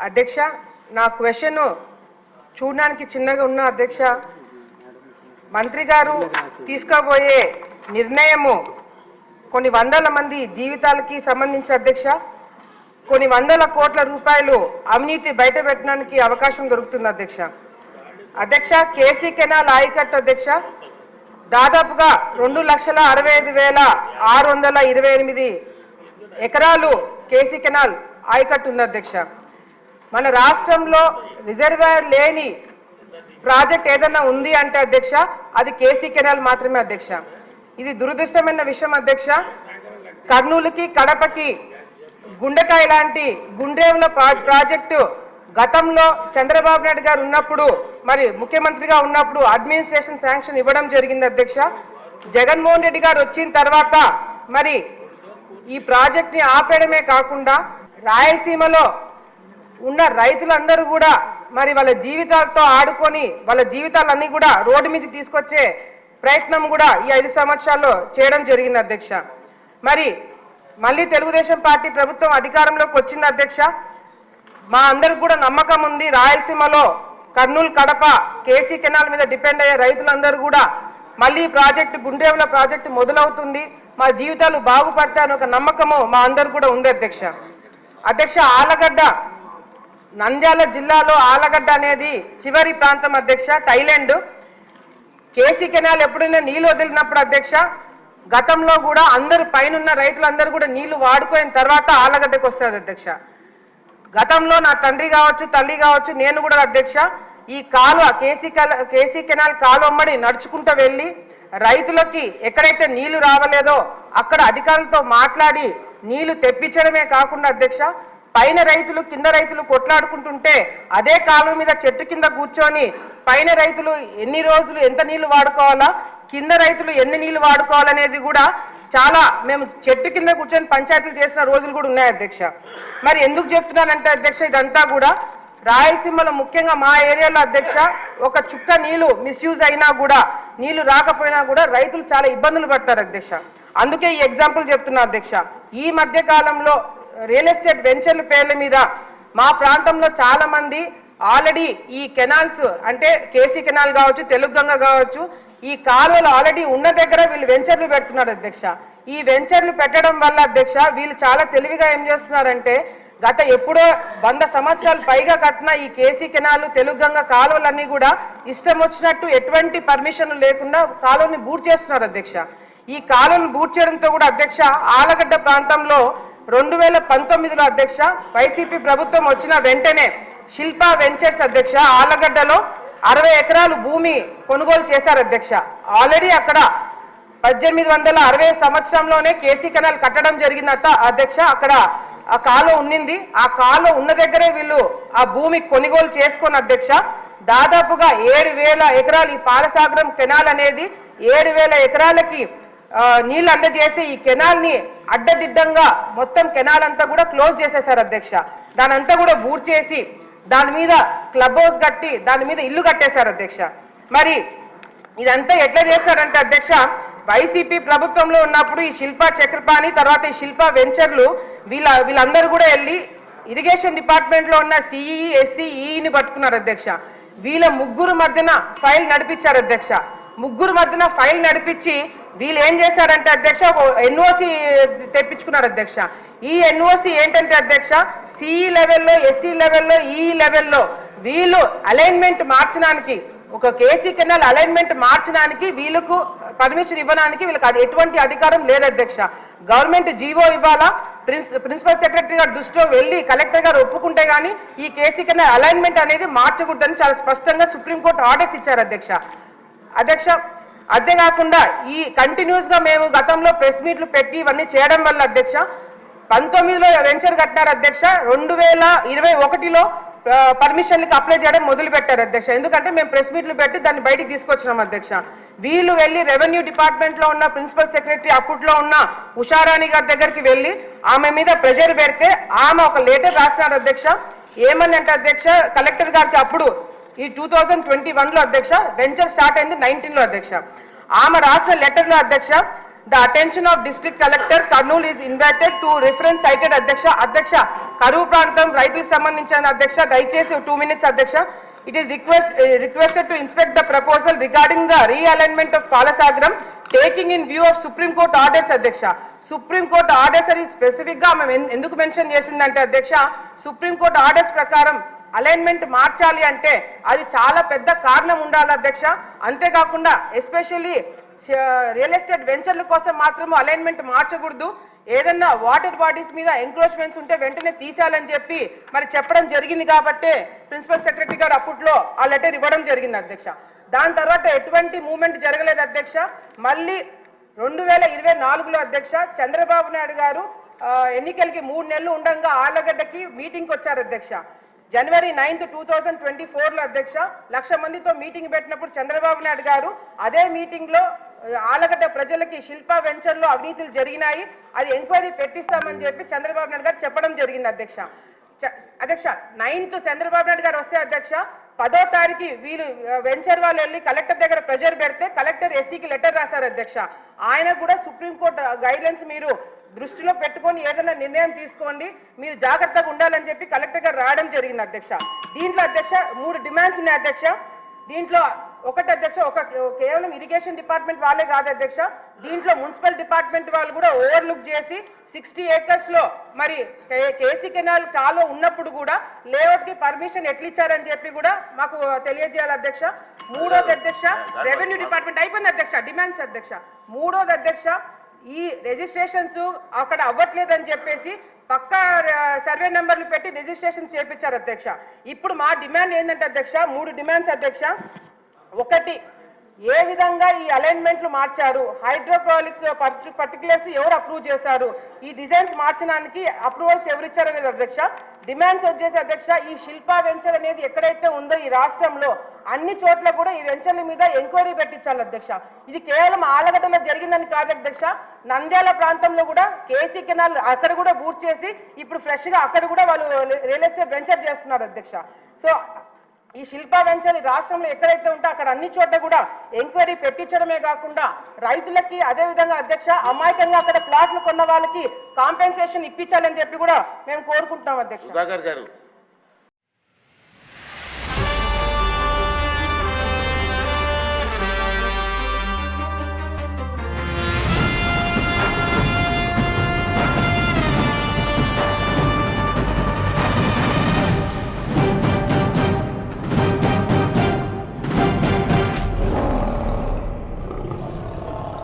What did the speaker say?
అధ్యక్ష, నా క్వశ్చన్ చూడడానికి చిన్నగా ఉన్న అధ్యక్ష, మంత్రి గారు తీసుకోబోయే నిర్ణయము కొన్ని వందల మంది జీవితాలకి సంబంధించి అధ్యక్ష, కొన్ని వందల కోట్ల రూపాయలు అవినీతి బయట పెట్టడానికి అవకాశం దొరుకుతుంది అధ్యక్ష. అధ్యక్ష, కేసీ కెనాల్ ఆయకట్టు అధ్యక్ష దాదాపుగా 2,65,628 ఎకరాలు కేసీ కెనాల్ ఆయకట్టు ఉంది అధ్యక్ష. మన రాష్ట్రంలో రిజర్వాయర్ లేని ప్రాజెక్ట్ ఏదైనా ఉంది అంటే అధ్యక్ష అది కేసీ కెనాల్ మాత్రమే అధ్యక్ష. ఇది దురదృష్టమైన విషయం అధ్యక్ష. కర్నూలుకి కడపకి గుండెకాయ లాంటి గుండ్రేవుల ప్రాజెక్టు గతంలో చంద్రబాబు నాయుడు గారు ఉన్నప్పుడు మరి ముఖ్యమంత్రిగా ఉన్నప్పుడు అడ్మినిస్ట్రేషన్ శాంక్షన్ ఇవ్వడం జరిగింది అధ్యక్ష. జగన్మోహన్ రెడ్డి గారు వచ్చిన తర్వాత మరి ఈ ప్రాజెక్ట్ ని ఆపేయడమే కాకుండా రాయలసీమలో ఉన్న రైతులందరూ కూడా మరి వాళ్ళ జీవితాలతో ఆడుకొని వాళ్ళ జీవితాలన్నీ కూడా రోడ్డు మీద తీసుకొచ్చే ప్రయత్నం కూడా ఈ 5 సంవత్సరాల్లో చేయడం జరిగింది అధ్యక్ష. మరి మళ్ళీ తెలుగుదేశం పార్టీ ప్రభుత్వం అధికారంలోకి వచ్చింది అధ్యక్ష. మా అందరికి కూడా నమ్మకం ఉంది, రాయలసీమలో కర్నూలు కడప కేసీ కెనాల్ మీద డిపెండ్ అయ్యే రైతులందరూ కూడా మళ్ళీ ప్రాజెక్టు గుండ్రేవుల ప్రాజెక్టు మొదలవుతుంది, మా జీవితాలు బాగుపడతాయని ఒక నమ్మకము మా అందరు కూడా ఉంది అధ్యక్ష. అధ్యక్ష, ఆలగడ్డ నంద్యాల జిల్లాలో ఆలగడ్డ అనేది చివరి ప్రాంతం అధ్యక్ష, థైలాండ్. కేసీ కెనాల్ ఎప్పుడైనా నీళ్లు వదిలినప్పుడు అధ్యక్ష గతంలో కూడా అందరు పైనున్న రైతులందరూ కూడా నీళ్లు వాడుకోయిన తర్వాత ఆలగడ్డకు వస్తుంది అధ్యక్ష. గతంలో నా తండ్రి కావచ్చు తల్లి కావచ్చు నేను కూడా అధ్యక్ష ఈ కాలువ కేసీ కెనాల్ కాలువమ్మడి నడుచుకుంటూ వెళ్ళి రైతులకి ఎక్కడైతే నీళ్లు రావలేదో అక్కడ అధికారులతో మాట్లాడి నీళ్లు తెప్పించడమే కాకుండా అధ్యక్ష పైన రైతులు కింద రైతులు కొట్లాడుకుంటుంటే అదే కాలువ మీద చెట్టు కింద కూర్చొని పైన రైతులు ఎన్ని రోజులు ఎంత నీళ్లు వాడుకోవాలా, కింద రైతులు ఎన్ని నీళ్లు వాడుకోవాలనేది కూడా చాలా మేము చెట్టు కింద కూర్చొని పంచాయతీలు చేసిన రోజులు కూడా ఉన్నాయి అధ్యక్ష. మరి ఎందుకు చెప్తున్నానంటే అధ్యక్ష ఇదంతా కూడా రాయలసీమలో ముఖ్యంగా మా ఏరియాలో అధ్యక్ష ఒక చుక్క నీళ్లు మిస్యూజ్ అయినా కూడా నీళ్లు రాకపోయినా కూడా రైతులు చాలా ఇబ్బందులు పడతారు అధ్యక్ష. అందుకే ఈ ఎగ్జాంపుల్ చెప్తున్నా అధ్యక్ష. ఈ మధ్య కాలంలో రియల్ ఎస్టేట్ వెంచర్ల పేర్ల మీద మా ప్రాంతంలో చాలా మంది ఆల్రెడీ ఈ కెనాల్స్ అంటే కేసీ కెనాల్ కావచ్చు తెలుగుగంగ కావచ్చు ఈ కాలువలు ఆల్రెడీ ఉన్న దగ్గర వీళ్ళు వెంచర్లు పెడుతున్నారు అధ్యక్ష. ఈ వెంచర్లు పెట్టడం వల్ల అధ్యక్ష వీళ్ళు చాలా తెలివిగా ఏం చేస్తున్నారంటే గత ఎప్పుడో 100 సంవత్సరాలు పైగా కట్టిన ఈ కేసీ కెనాల్ తెలుగుగంగ కాలువలన్నీ కూడా ఇష్టం వచ్చినట్టు ఎటువంటి పర్మిషన్లు లేకుండా కాలువని బూట్ చేస్తున్నారు అధ్యక్ష. ఈ కాలువను బూట్ చేయడంతో కూడా అధ్యక్ష ఆలగడ్డ ప్రాంతంలో 2019లో అధ్యక్ష వైసీపీ ప్రభుత్వం వచ్చిన వెంటనే శిల్పా వెంచర్స్ అధ్యక్ష ఆలగడ్డలో 60 ఎకరాలు భూమి కొనుగోలు చేశారు అధ్యక్ష. ఆల్రెడీ అక్కడ 1860 సంవత్సరంలోనే కేసీ కెనాల్ కట్టడం జరిగింది అధ్యక్ష. అక్కడ ఆ కాలువ ఉన్నింది, ఆ కాలువ ఉన్న దగ్గరే వీళ్ళు ఆ భూమి కొనుగోలు చేసుకుని అధ్యక్ష దాదాపుగా 7,000 ఎకరాలు ఈ పాలసాగరం కెనాల్ అనేది 7,000 ఎకరాలకి నీళ్లు అందజేసి ఈ కెనాల్ ని అడ్డదిడ్డంగా మొత్తం కెనాల్ అంతా కూడా క్లోజ్ చేసేశారు అధ్యక్ష. దాని అంతా కూడా బూట్ చేసి దాని మీద క్లబ్ హౌస్ కట్టి దాని మీద ఇల్లు కట్టేశారు అధ్యక్ష. మరి ఇదంతా ఎట్లా చేశారంటే అధ్యక్ష వైసీపీ ప్రభుత్వంలో ఉన్నప్పుడు ఈ శిల్పా చక్రపాణి తర్వాత ఈ శిల్పా వెంచర్లు వీళ్ళందరూ కూడా వెళ్ళి ఇరిగేషన్ డిపార్ట్మెంట్ లో ఉన్న సిఈ ఎస్సీ ఈని పట్టుకున్నారు అధ్యక్ష. వీళ్ళ ముగ్గురు మధ్యన ఫైల్ నడిపించారు అధ్యక్ష. ముగ్గురు మధ్యన ఫైల్ నడిపించి వీళ్ళు ఏం చేశారంటే అధ్యక్ష ఎన్ఓసి తెప్పించుకున్నారు అధ్యక్ష. ఈ ఎన్ఓసి ఏంటంటే అధ్యక్ష సిఈ లెవెల్లో ఎస్సీ లెవెల్లో ఈ లెవెల్లో వీళ్ళు అలైన్మెంట్ మార్చడానికి ఒక కేసీ కెనాల్ అలైన్మెంట్ మార్చడానికి వీళ్ళకు పర్మిషన్ ఇవ్వడానికి వీళ్ళకి ఎటువంటి అధికారం లేదు అధ్యక్ష. గవర్నమెంట్ జీవో ఇవ్వాలా, ప్రిన్సిపల్ సెక్రటరీ గారు దృష్టిలో వెళ్ళి కలెక్టర్ గారు ఒప్పుకుంటే గానీ ఈ కేసీ కెనాల్ అలైన్మెంట్ అనేది మార్చకూడదని చాలా స్పష్టంగా సుప్రీంకోర్టు ఆర్డర్స్ ఇచ్చారు అధ్యక్ష. అంతేకాకుండా ఈ కంటిన్యూస్ గా మేము గతంలో ప్రెస్ మీట్లు పెట్టి ఇవన్నీ చేయడం వల్ల అధ్యక్ష 19లో వెంచర్ కట్టినారు అధ్యక్ష. 2021లో పర్మిషన్లకి అప్లై చేయడం మొదలు పెట్టారు అధ్యక్ష. ఎందుకంటే మేము ప్రెస్ మీట్లు పెట్టి దాన్ని బయటికి తీసుకొచ్చినాం అధ్యక్ష. వీళ్ళు వెళ్ళి రెవెన్యూ డిపార్ట్మెంట్ లో ఉన్న ప్రిన్సిపల్ సెక్రటరీ అప్పట్లో ఉన్న ఉషారాణి గారి దగ్గరికి వెళ్ళి ఆమె మీద ప్రెషర్ పెడితే ఆమె ఒక లెటర్ రాసినారు అధ్యక్ష. ఏమని అంటే అధ్యక్ష కలెక్టర్ గారికి అప్పుడు ఈ 2021లో అధ్యక్ష వెంచర్ స్టార్ట్ అయింది 19లో అధ్యక్ష. ఆమె రాసిన లెటర్లో అధ్యక్ష the attention of district collector Kurnool is invited to reference cited అధ్యక్ష కరువు ప్రాంతం రైతులకు సంబంధించిన అధ్యక్ష దయచేసి 2 minutes అధ్యక్ష. It is requested to inspect the proposal regarding the realignment of Palasagram taking in view of Supreme Court orders అధ్యక్ష. Supreme court orders అని స్పెసిఫిక్ గా మేము ఎందుకు మెన్షన్ చేసిందంటే అధ్యక్ష, సుప్రీం కోర్టు ఆర్డర్స్ ప్రకారం అలైన్మెంట్ మార్చాలి అంటే అది చాలా పెద్ద కారణం ఉండాలి అధ్యక్ష. అంతేకాకుండా ఎస్పెషల్లీ రియల్ ఎస్టేట్ వెంచర్ల కోసం మాత్రము అలైన్మెంట్ మార్చకూడదు. ఏదన్నా వాటర్ బాడీస్ మీద ఎంక్రోచ్మెంట్స్ ఉంటే వెంటనే తీసేయాలని చెప్పి మరి చెప్పడం జరిగింది కాబట్టి ప్రిన్సిపల్ సెక్రటరీ గారు అప్పట్లో ఆ లెటర్ ఇవ్వడం జరిగింది అధ్యక్ష. దాని తర్వాత ఎటువంటి మూవ్మెంట్ జరగలేదు అధ్యక్ష. మళ్ళీ 2024లో అధ్యక్ష చంద్రబాబు నాయుడు గారు ఎన్నికలకి 3 నెలలు ఉండగా ఆళ్లగడ్డకి మీటింగ్కి వచ్చారు అధ్యక్ష. January 9th, 2024లో అధ్యక్ష 1,00,000 మందితో మీటింగ్ పెట్టినప్పుడు చంద్రబాబు నాయుడు గారు అదే మీటింగ్ లో ఆళ్లగడ్డ ప్రజలకి శిల్పా వెంచర్ లో అవినీతులు జరిగినాయి, అది ఎంక్వైరీ పెట్టిస్తామని చెప్పి చంద్రబాబు నాయుడు గారు చెప్పడం జరిగింది అధ్యక్ష. 9th చంద్రబాబు నాయుడు గారు వస్తే అధ్యక్ష 10వ తారీఖు వీళ్ళు వెంచర్ వాళ్ళు వెళ్ళి కలెక్టర్ దగ్గర ప్రెజర్ పెడితే కలెక్టర్ ఎస్సీకి లెటర్ రాశారు అధ్యక్ష. ఆయన కూడా సుప్రీంకోర్టు గైడ్లైన్స్ మీరు దృష్టిలో పెట్టుకొని ఏదైనా నిర్ణయం తీసుకోండి, మీరు జాగ్రత్తగా ఉండాలని చెప్పి కలెక్టర్ గారు రావడం జరిగింది అధ్యక్ష. దీంట్లో అధ్యక్ష 3 డిమాండ్స్ ఉన్నాయి అధ్యక్ష. దీంట్లో ఒకటి అధ్యక్ష, కేవలం ఇరిగేషన్ డిపార్ట్మెంట్ వాళ్ళే కాదు అధ్యక్ష, దీంట్లో మున్సిపల్ డిపార్ట్మెంట్ వాళ్ళు కూడా ఓవర్లుక్ చేసి 60 acres లో మరి కేసీ కెనాల్ కాలువ ఉన్నప్పుడు కూడా లేఅవుట్ కి పర్మిషన్ ఎట్లా ఇచ్చారని చెప్పి కూడా మాకు తెలియజేయాలి అధ్యక్ష. మూడోది అధ్యక్ష, రెవెన్యూ డిపార్ట్మెంట్ అయిపోయింది అధ్యక్ష, డిమాండ్స్ అధ్యక్ష. మూడోది అధ్యక్ష, ఈ రిజిస్ట్రేషన్స్ అక్కడ అవ్వట్లేదని చెప్పేసి పక్కా సర్వే నెంబర్లు పెట్టి రిజిస్ట్రేషన్ చేపించారు అధ్యక్ష. ఇప్పుడు మా డిమాండ్ ఏంటంటే అధ్యక్ష 3 డిమాండ్స్ అధ్యక్ష. ఒకటి, ఏ విధంగా ఈ అలైన్మెంట్లు మార్చారు, హైడ్రోపాలిక్స్ పర్టికులర్స్ ఎవరు అప్రూవ్ చేశారు, ఈ డిజైన్స్ మార్చడానికి అప్రూవల్స్ ఎవరు ఇచ్చారనేది అధ్యక్ష. డిమాండ్స్ వచ్చేసి అధ్యక్ష, ఈ శిల్పా వెంచర్ అనేది ఎక్కడైతే ఉందో ఈ రాష్ట్రంలో అన్ని చోట్ల కూడా ఈ వెంచర్ల మీద ఎంక్వైరీ పెట్టించాలి అధ్యక్ష. ఇది కేవలం ఆలగడ్డలో జరిగిందని కాదు అధ్యక్ష, నంద్యాల ప్రాంతంలో కూడా కేసీ కెనాల్ అక్కడ కూడా బూట్ చేసి ఇప్పుడు ఫ్రెష్ గా అక్కడ కూడా వాళ్ళు రియల్ ఎస్టేట్ వెంచర్ చేస్తున్నారు అధ్యక్ష. సో ఈ శిల్పా వెంచర్ రాష్ట్రంలో ఎక్కడైతే ఉంటే అక్కడ అన్ని చోట్ల కూడా ఎంక్వైరీ పెట్టించడమే కాకుండా రైతులకి అదే విధంగా అధ్యక్ష అమాయకంగా అక్కడ ప్లాట్లు కొన్న వాళ్ళకి కాంపెన్సేషన్ ఇప్పించాలని చెప్పి కూడా మేము కోరుకుంటున్నాం అధ్యక్ష.